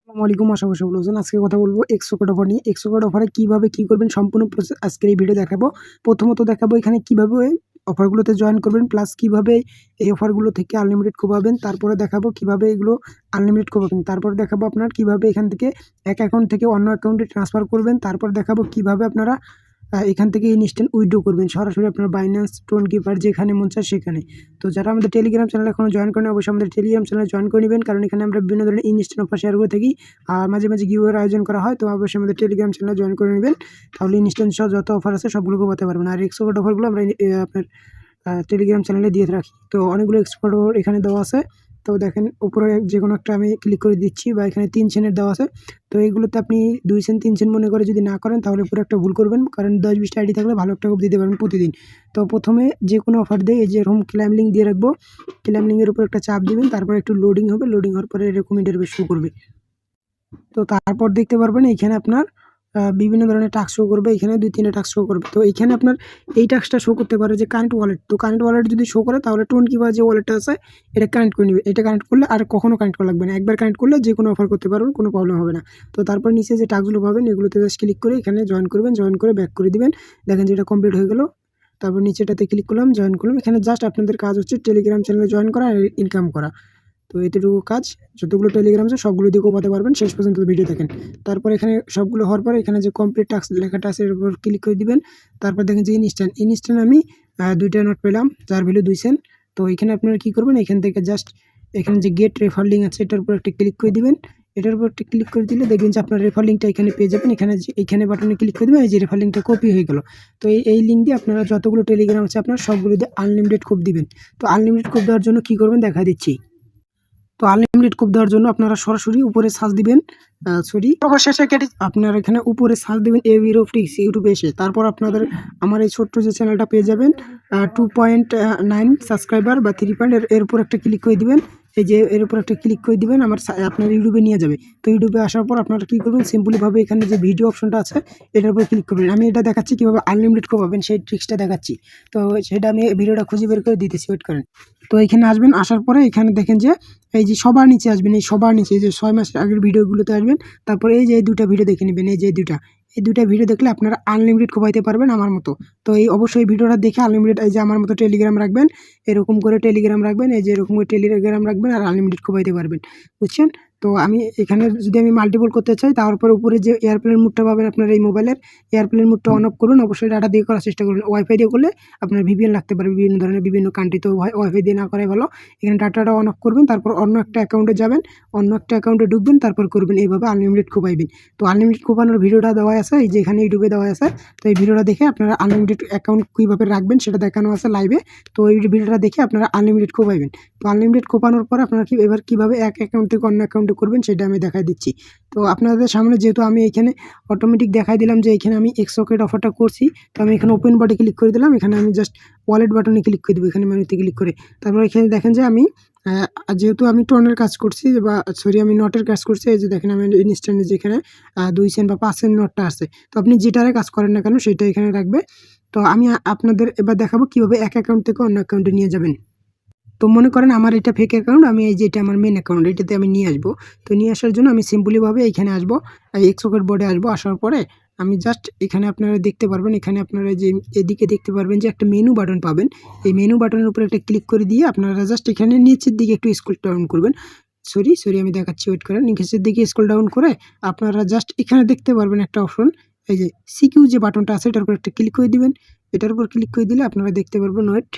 আসসালামু আলাইকুম, আশা করি ভালো আছেন। আজকে কথা বলবো এক্সট্রা অফার নিয়ে। এক্সট্রা অফারে কিভাবে কি করবেন সম্পূর্ণ প্রসেস আজকের এই ভিডিও দেখাবো। প্রথমত দেখাবো এখানে কিভাবে অফারগুলোতে জয়েন করবেন, প্লাস কিভাবে এই অফারগুলো থেকে আনলিমিটেড কোপাবেন। তারপরে দেখাবো কিভাবে এগুলো আনলিমিটেড কোপাবেন। তারপর দেখাবো আপনার কিভাবে এখান থেকে এক অ্যাকাউন্ট থেকে অন্য অ্যাকাউন্টে ট্রান্সফার করবেন। তারপর দেখাবো কিভাবে আপনারা এখান থেকে ইনস্ট্যান্ট উইথড্র করবেন সরাসরি আপনার বাইন্যান্স, টোন কিপার যেখানে মন চায় সেখানে। তো যারা আমাদের টেলিগ্রাম চ্যানেল এখনো জয়েন করেন অবশ্যই আমাদের টেলিগ্রাম চ্যানেলে জয়েন করে নেবেন, কারণ এখানে আমরা বিভিন্ন ধরনের ইনস্ট্যান্ট অফার শেয়ার করে থাকি। আর মাঝে মাঝে গিভওয়ের আয়োজন করা হয়, তো অবশ্যই আমাদের টেলিগ্রাম চ্যানেলে জয়েন করে নেবেন। তাহলে ইনস্ট্যান্ট সহ যত অফার আছে সবগুলো পাতে পারবেন। আর এক্সপোর্ট অফারগুলো আমরা আপনার টেলিগ্রাম চ্যানেলে দিয়ে রাখি। তো অনেকগুলো এক্সপোর্ট অফার এখানে দেওয়া আছে। তো দেখেন উপরে যে কোনো একটা আমি ক্লিক করে দিচ্ছি, বা এখানে 3 সেন্টের দেওয়া আছে। তো এইগুলোতে আপনি 2 সেন্ট 3 সেন্ট মনে করে যদি না করেন তাহলে পুরো একটা ভুল করবেন, কারণ 10-20টা আইডি থাকলে ভালো একটা দিতে পারবেন প্রতিদিন। তো প্রথমে যে কোনো অফার দেয় এই যে এরকম ক্লাইম লিঙ্ক দিয়ে রাখবো। ক্লাইম লিঙ্কের উপর একটা চাপ দিবেন, তারপর একটু লোডিং হবে। লোডিং হওয়ার পরে এরকম ইন্টারফেস শো করবে। তো তারপর দেখতে পারবেন এইখানে আপনার বিভিন্ন ধরনের টাস্ক শো করবে। এখানে 2-3টা টাস্ক শো করবে। তো এইখানে আপনার এই টাস্কটা শো করতে পারে যে কারেন্ট ওয়ালেট। তো কারেন্ট ওয়ালেট যদি শো করে তাহলে টোন কিংবা যে ওয়ালেটটা আছে এটা কানেক্ট করে নেবে। এটা কানেক্ট করলে আর কখনো কানেক্ট করা লাগবে না। একবার কানেক্ট করলে যে কোনো অফার করতে পারবেন, কোনো প্রবলেম হবে না। তো তারপর নিচে যে টাস্কগুলো পাবেন এগুলোতে জাস্ট ক্লিক করে এখানে জয়েন করবেন। জয়েন করে ব্যাক করে দিবেন। দেখেন যে এটা কমপ্লিট হয়ে গেল। তারপর নিচেটাতে ক্লিক করলাম, জয়েন করলাম। এখানে জাস্ট আপনাদের কাজ হচ্ছে টেলিগ্রাম চ্যানেলে জয়েন করা আর ইনকাম করা। তো এতটুকু কাজ। যতগুলো টেলিগ্রাম আছে সবগুলো দিয়ে কোপাতে পারবেন। শেষ পর্যন্ত ভিডিও দেখেন। তারপর এখানে সবগুলো হওয়ার পরে এখানে যে কমপ্লিট টাস্ক লেখাটা আছে এর উপর ক্লিক করে দিবেন। তারপর দেখেন যে ইনস্ট্যান্ট আমি 2টা নোট পেলাম যার ভ্যালু 2 সেন্ট। তো এখানে আপনারা কী করবেন, এখান থেকে জাস্ট এখানে যে গেট রেফার লিঙ্ক আছে এটার উপর একটা ক্লিক করে দিবেন। এটার উপর একটা ক্লিক করে দিলে দেখবেন যে আপনার রেফার লিঙ্কটা এখানে পেয়ে যাবেন। এখানে বাটনে ক্লিক করে দেবেন, এই যে রেফার লিঙ্কটা কপি হয়ে গেল। তো এই লিঙ্ক দিয়ে আপনারা যতগুলো টেলিগ্রাম আছে আপনার সবগুলো দিয়ে আনলিমিটেড কোপ দিবেন। তো আনলিমিটেড কোপ দেওয়ার জন্য কী করবেন দেখা দিচ্ছি। তো আনলিমিটেড কোপ দেওয়ার জন্য আপনারা সরাসরি উপরে সার্চ দিবেন, শেষে কেটে আপনারা এখানে উপরে সার্চ দিবেন এভিরোফ্লিক্স ইউটিউবে এসে। তারপর আপনাদের আমার এই ছোট্ট যে চ্যানেলটা পেয়ে যাবেন 2.9 সাবস্ক্রাইবার বা 3 পয়েন্ট এর উপর একটা ক্লিক করে দিবেন। এই যে এর উপর একটা ক্লিক করে দিবেন, আপনার ইউটিউবে নিয়ে যাবে। তো ইউটিউবে আসার পর আপনারা কী করবেন, সিম্পলিভাবে এখানে যে ভিডিও অপশনটা আছে এটার উপর ক্লিক করবেন। আমি এটা দেখাচ্ছি কীভাবে আনলিমিটেড কোপাবেন সেই ট্রিক্সটা দেখাচ্ছি। তো সেটা আমি ভিডিওটা খুঁজে বের করে দিতেছি, ওয়েট করেন। তো এখানে আসবেন, আসার পরে এখানে দেখেন যে এই যে সবার নিচে আসবেন, এই সবার নিচে যে 6 মাসের আগের ভিডিওগুলোতে আসবেন। তারপরে এই যে এই 2টা ভিডিও দেখে নেবেন। এই যে এই 2টা ভিডিও দেখলে আপনারা আনলিমিটেড কোপাইতে পারবেন আমার মতো। তো এই অবশ্যই ভিডিওটা দেখে আনলিমিটেড এই যে আমার মতো টেলিগ্রাম রাখবেন, এরকম করে টেলিগ্রাম রাখবেন, এই যে এরকম করে টেলিগ্রাম রাখবেন আর আনলিমিটেড কোপাইতে পারবেন, বুঝছেন? তো আমি এখানে যদি আমি মাল্টিপল করতে চাই তারপরে উপরে যে এয়ারপ্লেন মুডটা পাবেন আপনার এই মোবাইলের, এয়ারপ্লেন মুডটা অন অফ করুন। অবশ্যই ডাটা দিয়ে করার চেষ্টা করুন। ওয়াইফাই দিয়ে করলে আপনার ভিপিএন লাগতে পারে বিভিন্ন ধরনের বিভিন্ন কান্ট্রি, তো ওয়াইফাই দিয়ে না করাই ভালো। এখানে ডাটাটা অন অফ করবেন, তারপর অন্য একটা অ্যাকাউন্টে যাবেন, অন্য একটা অ্যাকাউন্টে ঢুকবেন, তারপর করবেন এইভাবে আনলিমিটেড কোপাইবেন। তো আনলিমিটেড কোপানোর ভিডিওটা দেওয়া আছে এই যে এখানে ইউটিউবে দেওয়া আছে। তো এই ভিডিওটা দেখে আপনারা আনলিমিটেড অ্যাকাউন্ট কীভাবে রাখবেন সেটা দেখানো আছে লাইভে। তো এই ভিডিওটা দেখে আপনারা আনলিমিটেড কোপাইবেন। তো আনলিমিটেড কোপানোর পর আপনারা এবার কীভাবে এক অ্যাকাউন্ট থেকে অন্য অ্যাকাউন্টে করবেন সেটা আমি দেখাই দিচ্ছি। তো আপনাদের সামনে যেহেতু আমি এখানে অটোমেটিক দেখাই দিলাম যে এখানে আমি এক্সট্রা অফারটা করছি, তো আমি এখানে ওপেন বাটনে ক্লিক করে দিলাম। এখানে আমি জাস্ট ওয়ালেট বাটনে ক্লিক করে দেবো, এখানে মেনুতে ক্লিক করে। তারপর এখানে দেখেন যে আমি যেহেতু আমি টোনের কাজ করছি বা আমি নটের কাজ করছি, এই যে দেখেন আমি ইনস্ট্যান্টে যেখানে 2 সেন্ট বা 5 সেন্ট নোটটা আছে। তো আপনি যেটারে কাজ করেন না কেন সেটা এখানে রাখবে। তো আমি আপনাদের এবার দেখাবো কীভাবে এক অ্যাকাউন্ট থেকে অন্য অ্যাকাউন্টে নিয়ে যাবেন। তো মনে করেন আমার এটা ফেক অ্যাকাউন্ট, আমি এই যে এটা আমার মেন অ্যাকাউন্ট, এটাতে আমি নিয়ে আসবো। তো নিয়ে আসার জন্য আমি সিম্পলিভাবে এইখানে আসবো, এক্সোকেট বোর্ডে আসবো। আসার পরে আমি জাস্ট এখানে আপনারা দেখতে পারবেন, এখানে আপনারা যে এদিকে দেখতে পারবেন যে একটা মেনু বাটন পাবেন। এই মেনু বাটনের উপরে একটা ক্লিক করে দিয়ে আপনারা জাস্ট এখানে নিচের দিকে একটু স্ক্রল ডাউন করবেন। সরি আমি দেখাচ্ছি, ওয়েট করেন। নিচের দিকে স্ক্রল ডাউন করে আপনারা জাস্ট এখানে দেখতে পারবেন একটা অপশন, এই যে সিকিউ যে বাটনটা আছে এটার উপর একটা ক্লিক করে দিবেন। এটার উপর ক্লিক করে দিলে আপনারা দেখতে পারবেন, ওয়েট।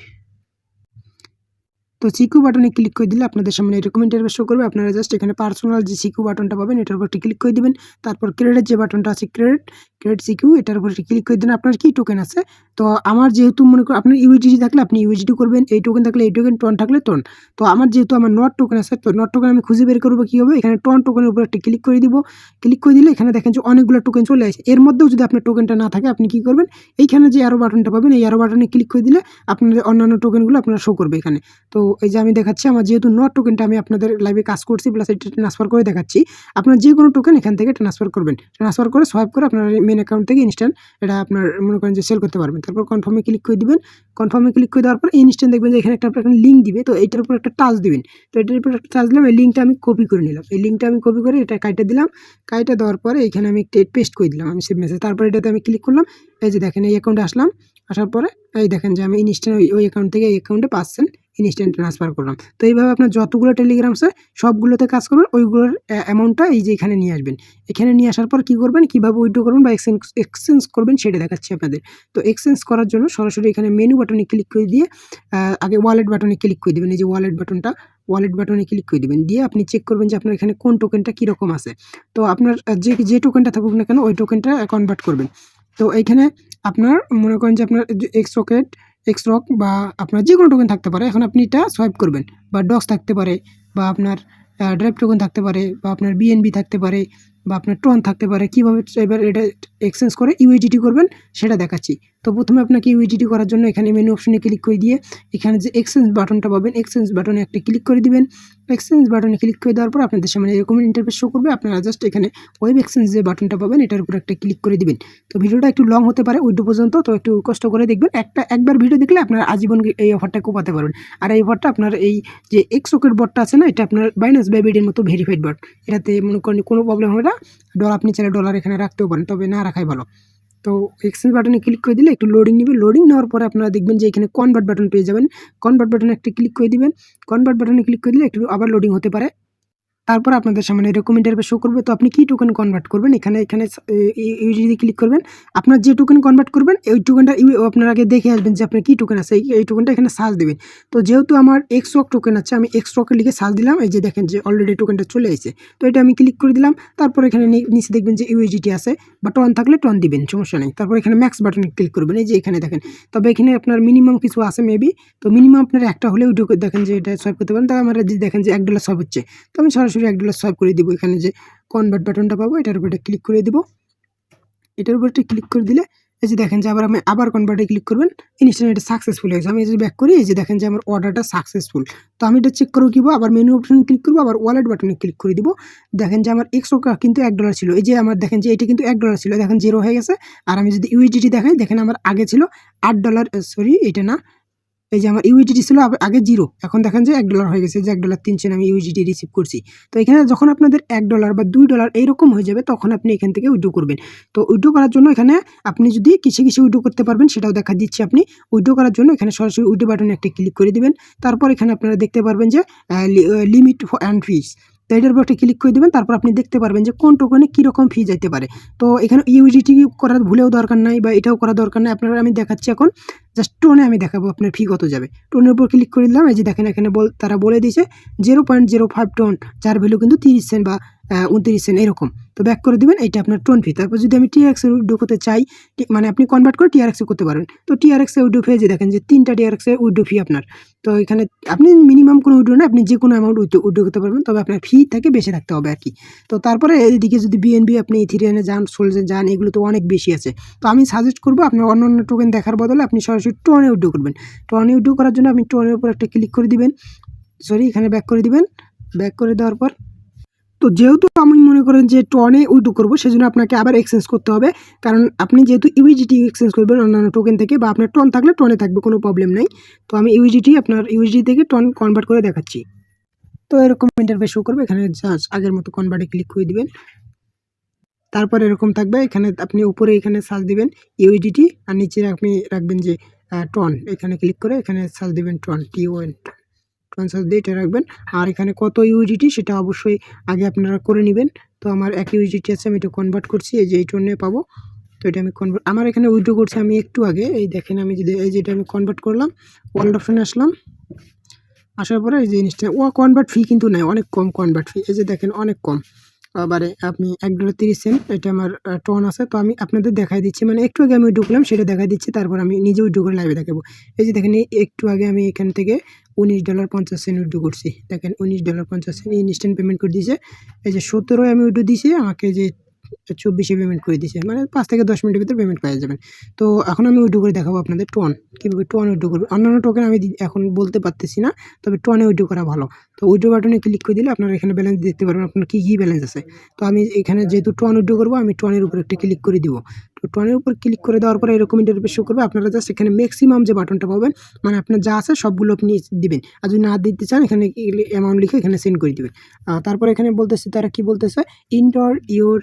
তো সিকিউ বাটনে ক্লিক করে দিলে আপনাদের সামনে এরকম ইন্টারফেস শো করবে। আপনারা জাস্ট এখানে পার্সোনাল যে সিকিউ বাটনটা পাবেন এটার উপর একটি ক্লিক করে দিবেন। তারপর ক্রেডিট যে বাটনটা আছে ক্রেডিট সিকিউ, এটার উপর একটি ক্লিক করে দিন। আপনার কি টোকেন আছে, তো আমার যেহেতু মনে করেন আপনার ইউএসডিটি থাকলে আপনি ইউএসডি করবেন, এই টোকেন থাকলে এই টোকেন, টন থাকলে টন। তো আমার যেহেতু আমার নট টোকেন আছে, তো নট টোকেন আমি খুঁজে বের করবো কীভাবে, এখানে টন টোকেনের উপর একটা ক্লিক করে দিব। ক্লিক করে দিলে এখানে দেখেন যে অনেকগুলো টোকেন চলে আসে। এর মধ্যেও যদি আপনার টোকেনটা না থাকে আপনি কী করবেন, এইখানে যে অ্যারো বাটনটা পাবেন এই অ্যারো বাটনে ক্লিক করে দিলে আপনাদের অন্যান্য টোকেনগুলো আপনারা শো করবে এখানে। তো এই যে আমি দেখাচ্ছি আমার যেহেতু নট টোকেনটা আমি আপনাদের লাইভে কাজ করছি প্লাস এটা ট্রান্সফার করে দেখাচ্ছি। আপনার যে কোনো টোকেন এখান থেকে ট্রান্সফার করবেন, ট্রান্সফার করে সোয়াইপ করে আপনার মেন অ্যাকাউন্ট থেকে ইনস্ট্যান্ট এটা আপনার মনে করেন যে সেল করতে পারবেন। তারপর কনফার্মে ক্লিক করে দিবেন। কনফার্মে ক্লিক করে দেওয়ার পর ইনস্ট্যান্ট দেখবেন যে এখানে একটা আপনার লিঙ্ক দিবে, তো এইটার উপর একটা টাচ দিবেন। তো এটার উপর একটা টাচ দিলাম, এই লিঙ্কটা আমি কপি করে নিলাম, এই লিঙ্কটা আমি কপি করে এটা কাইটে দিলাম। কাইটে দেওয়ার পরে এখানে আমি একটা পেস্ট করে দিলাম আমি সেভ মেসেজ। তারপর এটাতে আমি ক্লিক করলাম, এই যে দেখেন এই অ্যাকাউন্টে আসলাম। আসার পরে এই দেখেন যে আমি ইনস্ট্যান্ট ওই অ্যাকাউন্ট থেকে এই অ্যাকাউন্টে পাচ্ছেন ইনস্ট্যান্ট ট্রান্সফার করলাম। তো এইভাবে আপনার যতগুলো টেলিগ্রাম আছে সবগুলোতে কাজ করবেন, ওইগুলোর অ্যামাউন্টটা এই যে এখানে নিয়ে আসবেন। এখানে নিয়ে আসার পর কী করবেন, কীভাবে উইথড্র করবেন বা এক্সচেঞ্জ করবেন সেটা দেখাচ্ছি আপনাদের। তো এক্সচেঞ্জ করার জন্য সরাসরি এখানে মেনু বাটনে ক্লিক করে দিয়ে আগে ওয়ালেট বাটনে ক্লিক করে দেবেন। এই যে ওয়ালেট বাটনে ক্লিক করে দেবেন, দিয়ে আপনি চেক করবেন যে আপনার এখানে কোন টোকেনটা কীরকম আছে। তো আপনার যে টোকেনটা থাকুক না কেন ওই টোকেনটা কনভার্ট করবেন। তো এইখানে আপনার মনে করেন যে আপনার এক্সরক বা আপনার যে কোনো টোকেন থাকতে পারে, এখন আপনি এটা সোয়াইপ করবেন, বা ডক্স থাকতে পারে, বা আপনার ড্রাইভ টোকেন থাকতে পারে, বা আপনার বিএনবি থাকতে পারে, বা আপনার টন থাকতে পারে। কীভাবে এবার এটা এক্সচেঞ্জ করে ইউএসডিটি করবেন সেটা দেখাচ্ছি। তো প্রথমে আপনাকে ইউএসডিটি করার জন্য এখানে মেনু অপশনে ক্লিক করে দিয়ে এখানে যে এক্সচেঞ্জ বাটনটা পাবেন, এক্সচেঞ্জ বাটনে একটা ক্লিক করে দিবেন। এক্সচেঞ্জ বাটনে ক্লিক করে দেওয়ার পর আপনাদের সামনে এরকম ইন্টারফেস শো করবে। আপনারা জাস্ট এখানে ওয়েব এক্সচেঞ্জ যে বাটনটা পাবেন এটার উপর একটা ক্লিক করে দিবেন। তো ভিডিওটা একটু লং হতে পারে ওইটু পর্যন্ত, তো একটু কষ্ট করে দেখবেন। একবার ভিডিও দেখলে আপনারা আজীবন এই অফারটা কোপাতে পারবেন। আর এই অফারটা আপনার এই যে এক্সরকেট বটটা আছে না, এটা আপনার বাইন্যান্স বাই বিটের মতো ভেরিফাইড বট। এটাতে মনে করেন কোনো প্রবলেম হবে না। ডলার আপনি চাইলে ডলার এখানে রাখতেও পারেন, তবে না রাখাই ভালো। তো এক্সচেঞ্জ বাটনে ক্লিক করে দিলে একটু লোডিং নেবে। লোডিং নেওয়ার পরে আপনারা দেখবেন যে এখানে কনভার্ট বাটন পেয়ে যাবেন। কনভার্ট বাটনে একটা ক্লিক করে দিবেন। কনভার্ট বাটনে ক্লিক করে দিলে একটু আবার লোডিং হতে পারে। তারপর আপনাদের সামনে এরকম ইন্টারফেস শো করবে। তো আপনি কি টোকেন কনভার্ট করবেন, এখানে ইউজিডি ক্লিক করবেন। আপনার যে টোকেন কনভার্ট করবেন ওই টোকেনটা আপনার আগে দেখে আসবেন যে আপনার কি টোকেন আছে, এই টোকেনটা এখানে সার্চ দেবেন। তো যেহেতু আমার এক্সরক টোকেন আছে, আমি এক্সরকে লিখে সার্চ দিলাম। এই যে দেখেন যে অলরেডি টোকেনটা চলে এসেছে। তো এটা আমি ক্লিক করে দিলাম। তারপর এখানে নিচে দেখবেন যে ইউএসডিটি আছে, বা টন থাকলে টন দিবেন, সমস্যা নেই। তারপর এখানে ম্যাক্স বাটনে ক্লিক করবেন, এই যে এখানে দেখেন। তবে এখানে আপনার মিনিমাম কিছু আছে মেবি, তো মিনিমাম আপনার একটা হলে ওই দেখেন যে এটা সোয়াইপ করতে পারেন। তাই আমার দেখেন যে $1 সোয়াইপ হচ্ছে, তো আমি সরাসরি $1 সোয়াইপ করে দিব। এখানে যে কনভার্ট বাটনটা পাবো এটার উপর ক্লিক করে দিব। এটার উপর ক্লিক করে দিলে এই যে দেখেন যে আবার কনভার্টে ক্লিক করবেন, ইনস্ট্যান্ট এটা সাকসেসফুল হয়েছে। আমি এই যে ব্যাক করি, এই যে দেখেন যে আমার অর্ডারটা সাকসেসফুল। তো আমি এটা চেক করবো কীভাবে, আবার মেনু অপশনে ক্লিক করবো, আবার ওয়ালেট বাটনে ক্লিক করে দিব। দেখেন যে আমার এক্সট্রা কিন্তু $1 ছিল, এই যে আমার দেখেন যে এটা কিন্তু $1 ছিল, দেখেন 0 হয়ে গেছে। আর আমি যদি ইউএসডিটি দেখাই, দেখেন আমার আগে ছিল $8, সরি এটা না, এই যে আমার ইউএসডিটি ছিল আগে 0, এখন দেখেন যে $1 হয়ে গেছে, যে $1.03 আমি ইউএসডিটি রিসিভ করছি। তো এখানে যখন আপনাদের $1 বা $2 এইরকম হয়ে যাবে, তখন আপনি এখান থেকে উইথড্র করবেন। তো উইথড্র করার জন্য এখানে আপনি যদি কিসে উইথড্র করতে পারবেন সেটাও দেখা দিচ্ছি। আপনি উইথড্র করার জন্য এখানে সরাসরি উইথড্র বাটনে একটা ক্লিক করে দিবেন। তারপর এখানে আপনারা দেখতে পারবেন যে লিমিট অ্যান্ড ফিস, তো এটার উপর একটা ক্লিক করে দেবেন। তারপর আপনি দেখতে পারবেন যে কোন টোকেনে কীরকম ফি যাইতে পারে। তো এখানে ইউএসডিটি করার ভুলেও দরকার নাই, বা এটাও করা দরকার নাই। আপনারা আমি দেখাচ্ছি এখন জাস্ট টোনে আমি দেখাবো আপনার ফি কত যাবে। টোনের উপর ক্লিক করে দিলাম। এই যে দেখেন এখানে তারা বলে দিয়েছে 0.05 টোন, যার ভ্যালু কিন্তু 30 সেন্ট বা 29 সেন্ট এরকম। তো ব্যাক করে দেবেন, এটা আপনার টোন ফি। তারপর যদি আমি টিআরএক্সে উইথড্র করতে চাই, মানে আপনি কনভার্ট করে টিআরএক্সে করতে পারবেন। তো টিআরএক্সে উইথড্র ফি, যে দেখেন যে 3টা টিআরএক্সে উইথড্র ফি আপনার। তো এখানে আপনি মিনিমাম কোনো উইথড্র না, আপনি যে কোনো অ্যামাউন্ট উইথড্র করতে পারবেন, তবে আপনার ফি থেকে বেশি থাকতে হবে আর কি। তো তারপরে এইদিকে যদি বিএনবি, আপনি ইথিরিয়ামে যান, সোলজে যান, এগুলো তো অনেক বেশি আছে। তো আমি সাজেস্ট করবো আপনার অন্য টোকেন দেখার বদলে আপনি সরাসরি টোনে উইথড্র করবেন। টোনে উইথড্র করার জন্য আপনি টোনের উপর একটা ক্লিক করে দিবেন, সরি এখানে ব্যাক করে দিবেন। ব্যাক করে দেওয়ার পর, তো যেহেতু আমি মনে করেন যে টনে উইথড্র করবো, সেজন্য আপনাকে আবার এক্সচেঞ্জ করতে হবে। কারণ আপনি যেহেতু ইউএসডিটি এক্সচেঞ্জ করবেন অন্যান্য টোকেন থেকে, বা আপনার টন থাকলে টনে থাকবে, কোনো প্রবলেম নেই। তো আমি ইউএসডি থেকে টন কনভার্ট করে দেখাচ্ছি। তো এরকম ইন্টারফেস শো করবে। এখানে জাস্ট আগের মতো কনভার্টে ক্লিক করে দিবেন। তারপর এরকম থাকবে, এখানে আপনি উপরে এখানে সার্চ দিবেন ইউএসডিটি, আর নিচে আপনি রাখবেন যে টন। এখানে ক্লিক করে এখানে সার্চ দিবেন টন, TON ট্রান্সফার দিয়ে এটা রাখবেন। আর এখানে কত ইউএসডিটি সেটা অবশ্যই আগে আপনারা করে নেবেন। তো আমার 1 ইউএসডিটি আছে, আমি এটা কনভার্ট করছি, এই যে এই টোনে পাবো। তো এটা আমি আমার এখানে উইথড্র করছি আমি একটু আগে। এই দেখেন আমি যদি এই যেটা আমি কনভার্ট করলাম, ওয়ালেট অপশনে আসলাম। আসার পরে এই যে জিনিসটা কনভার্ট ফি কিন্তু নেই, অনেক কম কনভার্ট ফি, এই যে দেখেন অনেক কম। আবারে আপনি $1.30, এটা আমার টন আছে। তো আমি আপনাদের দেখাই দিচ্ছি, মানে একটু আগে আমি উইথড্র করলাম সেটা দেখাই দিচ্ছি। তারপর আমি নিজে উইথড্র করে লাইভে দেখাবো। এই যে দেখেন একটু আগে আমি এখান থেকে $19.50 উইথড্র করছি। দেখেন $19.50 ইনস্ট্যান্ট পেমেন্ট করে দিয়েছে। এই যে 17 আমি উইথড্র দিয়েছি, আমাকে যে 24 পেমেন্ট করে দিয়েছে, মানে 5 থেকে 10 মিনিটের ভিতরে পেমেন্ট পেয়ে যাবেন। তো এখন আমি উইথড্র করে দেখাবো আপনাদের টোন, কীভাবে টোন উইথড্র করবে। অন্যান্য টোকেন আমি এখন বলতে পারতেছি না, তবে টোনে উইথড্র করা ভালো। তো উইথড্র বাটনে ক্লিক করে দিলে আপনারা এখানে ব্যালেন্স দেখতে পারবেন আপনার কী কী ব্যালেন্স আছে। তো আমি এখানে যেহেতু টোন উইথড্র করবো, আমি টোনের উপর একটা ক্লিক করে দিব। তো টোনের উপর ক্লিক করে দেওয়ার পরে এরকম ইন্টারফেস শো করবে। আপনারা জাস্ট এখানে ম্যাক্সিমাম যে বাটনটা পাবেন, মানে আপনার যা আছে সবগুলো আপনি দিবেন, আর যদি না দিতে চান এখানে অ্যামাউন্ট লিখে এখানে সেন্ড করে দিবেন। তারপরে এখানে বলতেছে, তারা কি বলতেছে, ইন্টার ইউর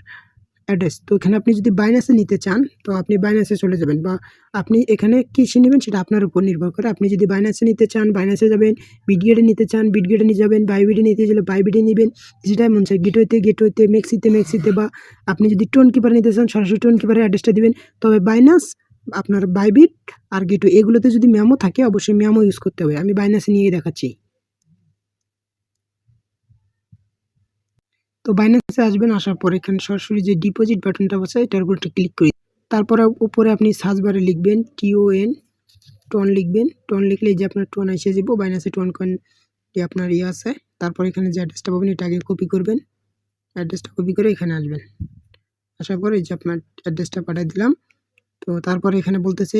অ্যাড্রেস। তো এখানে আপনি যদি বাইন্যান্সে নিতে চান তো আপনি বাইন্যান্সে চলে যাবেন, বা আপনি এখানে কিসে নেবেন সেটা আপনার উপর নির্ভর করে। আপনি যদি বাইন্যান্সে নিতে চান বাইন্যান্সে যাবেন, বিটগেটে নিতে চান বিটগেটে নিয়ে যাবেন, বাইবিটে নিতে গেলে বাইবিটে নেবেন, যেটাই মন চায়, গেটওয়েতে, মেক্সিতে, বা আপনি যদি টোন কিপার নিতে চান সরাসরি টোন কিপারের অ্যাড্রেসটা দিবেন। তবে বাইন্যান্স, আপনার বাইবিট আর গেটওয়ে এগুলোতে যদি মেমো থাকে অবশ্যই মেমো ইউজ করতে হবে। আমি বাইন্যান্সে নিয়ে দেখাচ্ছি। তো বাইন্যান্সে আসবেন, আসার পর এখানে সরাসরি যে ডিপোজিট বাটনটা আছে এটার উপর একটা ক্লিক করে তারপরে উপরে আপনি সার্চ বারে লিখবেন TON, টোন লিখবেন। টোন লিখলে এই যে আপনার টোন এসে যাবো, বাইন্যান্সে টোন কয়েন আপনার আছে। তারপর এখানে যে অ্যাড্রেসটা পাবেন এটা আগে কপি করবেন, অ্যাড্রেসটা কপি করে এখানে আসবেন। আসার পরে এই যে আপনার অ্যাড্রেসটা পাঠিয়ে দিলাম। তো তারপরে এখানে বলতেছে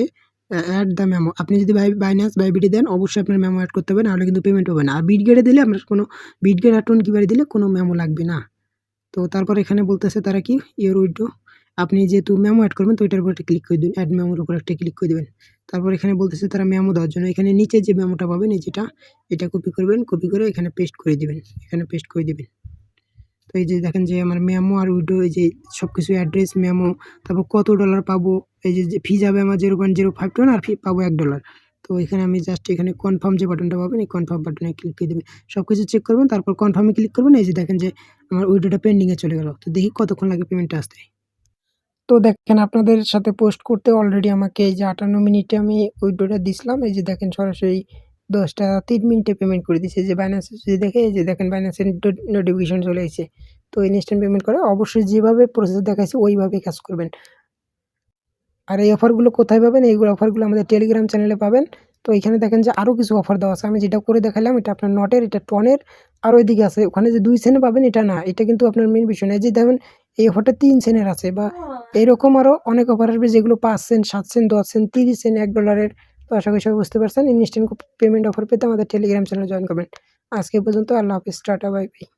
অ্যাড দ্য মেমো। আপনি যদি বাইন্যান্স বাইবিটে দেন অবশ্যই আপনার মেমো অ্যাড করতে হবে, নাহলে কিন্তু পেমেন্ট হবে না। আর বিটগেটে দিলে আপনার কোনো বিটগেট আর টোন কিপারে দিলে কোনো মেমো লাগবে না। তো তারপর এখানে বলতেছে তারা কি ইওর উইথড্র, আপনি যেহেতু মেমো অ্যাড করবেন তো এটার উপর একটা ক্লিক করে দিন, অ্যাড মেমোর উপর একটা ক্লিক করে দেবেন। তারপর এখানে বলতেছে তারা মেমো দেওয়ার জন্য এখানে নিচে যে মেমোটা পাবেন এই যেটা, এটা কপি করবেন, কপি করে এখানে পেস্ট করে দিবেন, এখানে পেস্ট করে দিবেন। তো এই যে দেখেন যে আমার মেমো আর উইথড্র, এই যে সব কিছু অ্যাড্রেস মেমো, তারপর কত ডলার পাবো, এই যে ফি যাবে আমার 0.05 টোন আর ফি পাবো $1। তো এখানে আমি জাস্ট এখানে কনফার্ম যে বাটনটা পাবেন এই কনফার্ম বাটনে ক্লিক করে দেবেন, সব কিছু চেক করবেন, তারপর কনফার্মে ক্লিক করবেন। এই যে দেখেন যে আমার উইথড্রটা পেন্ডিংয়ে চলে গেল। তো দেখি কতক্ষণ লাগে পেমেন্টটা আসতে। তো দেখেন আপনাদের সাথে পোস্ট করতে অলরেডি আমাকে এই যে 58 মিনিটে আমি উইথড্রটা দিছিলাম। এই যে দেখেন সরাসরি 10টা 3 মিনিটে পেমেন্ট করে দিয়েছে। এই যে বাইন্যান্সে যদি দেখে, এই যে দেখেন বাইন্যান্সের নোটিফিকেশন চলে এসেছে। তো ইনস্ট্যান্ট পেমেন্ট করে অবশ্যই যেভাবে প্রসেস দেখাইছে ওইভাবেই কাজ করবেন। আর এই অফারগুলো কোথায় পাবেন? এইগুলো অফারগুলো আমাদের টেলিগ্রাম চ্যানেলে পাবেন। তো এখানে দেখেন যে আরও কিছু অফার দেওয়া আছে। আমি যেটা করে দেখালাম এটা আপনার নটের, এটা টনের, আরও এদিকে আছে। ওখানে যে 2 সেন্টে পাবেন এটা না। এটা কিন্তু আপনার মেইন বিষয় না। এই যে দেখেন এই অফারটা 3 সেন্টের আছে, বা এরকম আরও অনেক অফার আসবে যেগুলো 5 সেন্ট, 7 সেন্ট, 10 সেন্ট, 30 সেন্ট, $1 তো আশা করি সবাই বুঝতে পারছেন। ইনস্ট্যান্ট পেমেন্ট অফার পেতে আমাদের টেলিগ্রাম চ্যানেলে জয়েন করবেন। আজকে এ পর্যন্ত। আল্লাহ হাফেজ। Tata, bye bye.